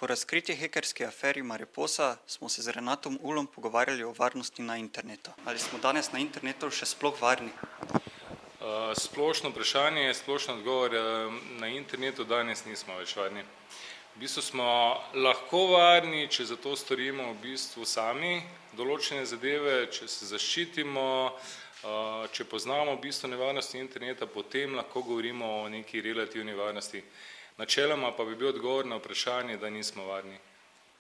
Po razkriti hekerski aferi Mariposa smo se z Renatom Ulom pogovarjali o varnosti na internetu. Ali smo danes na internetu še sploh varni? Splošno vprašanje, splošno odgovor, na internetu danes nismo več varni. V bistvu smo lahko varni, če za to storimo v bistvu sami določene zadeve, če se zaščitimo, če poznamo v bistvu nevarnosti interneta, potem lahko govorimo o neki relativni varnosti. Načeloma pa bi bil odgovor na vprašanje, da nismo varni.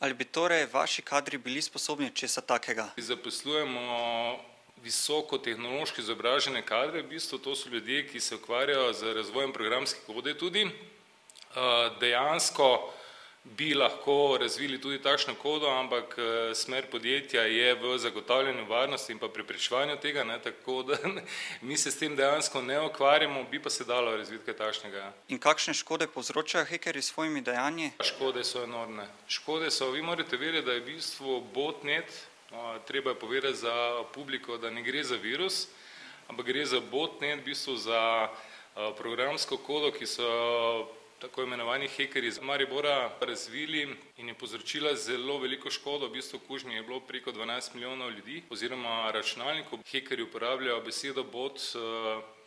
Ali bi torej vaši kadri bili sposobni česa takega? Zaposlujemo visoko tehnološki izobražene kadre, v bistvu to so ljudje, ki se ukvarjajo z razvojem programske kode tudi. Dejansko bi lahko razvili tudi takšno kodo, ampak smer podjetja je v zagotavljanju varnosti in pa preprečevanju tega, tako da mi se s tem dejansko ne ukvarjamo, bi pa se dalo razviti kaj takšnega. In kakšne škode povzročajo hekerji s svojimi dejanji? Škode so enormne. Škode so, vi morate vedeti, da je v bistvu botnet, treba je povedati za publiko, da ne gre za virus, ampak gre za botnet, v bistvu za programsko kodo, ki so tako imenovani hekerji iz Maribora razvili in je povzročila zelo veliko škodo. V bistvu kužnih je bilo preko 12 milijonov ljudi oziroma računalnikov. Hekerji uporabljajo besedo bot,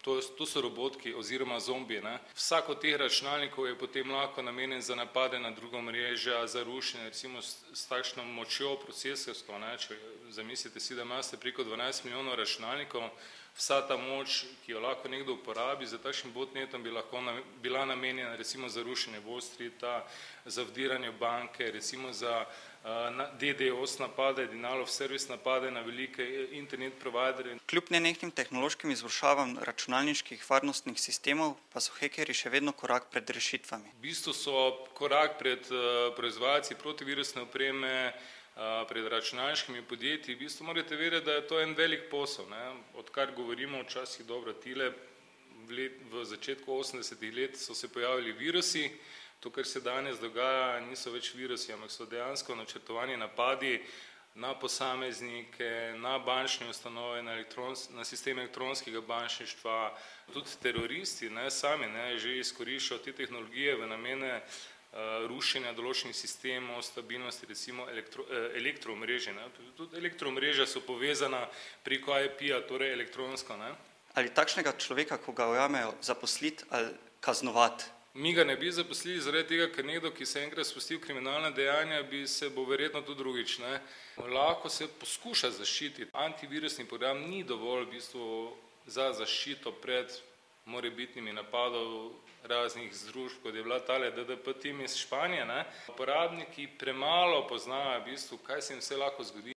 to so robotki oziroma zombiji. Vsak od teh računalnikov je potem lahko namenjen za napade na druga omrežja, za rušenje, recimo s takšno močjo procesorsko. Če zamislite si, da imate preko 12 milijonov računalnikov, vsa ta moč, ki jo lahko nekdo uporabi za takšnim botnetom, bi lahko bila namenjena recimo za rušenje Wall Streeta, za vdiranje v banke, recimo za DDoS napade, denial of service napade na velike internet providerje. Kljub nenehnim tehnološkim izboljšavam računalniških varnostnih sistemov pa so hekerji še vedno korak pred rešitvami. V bistvu so korak pred proizvajalci protivirusne opreme, pred računalniškimi podjetji. V bistvu morate vedeti, da je to en velik posel. Odkar govorimo včasih dobro tile, v začetku 80-ih let so se pojavili virusi. To, kar se danes dogaja, niso več virusi, ampak so dejansko načrtovani napadi na posameznike, na bančne ustanove, na sistem elektronskega bančništva. Tudi teroristi sami že izkoriščajo te tehnologije v namene rušenja določenih sistemov, stabilnosti, recimo elektroomrežja. Tudi elektroomrežja so povezana preko IP-ja, torej elektronsko. Ali takšnega človeka, ko ga ujamejo, zaposliti ali kaznovati? Mi ga ne bi zaposlili zaradi tega, ker nekdo, ki se enkrat spusti v kriminalna dejanja, se bo verjetno tudi drugič. Lahko se poskuša zaščititi. Antivirusni program ni dovolj v bistvu za zaščito pred morebitnimi napadov raznih združb, kot je bila tale DDP tim iz Španije. Uporabniki premalo poznajo v bistvu, kaj se jim vse lahko zgodi.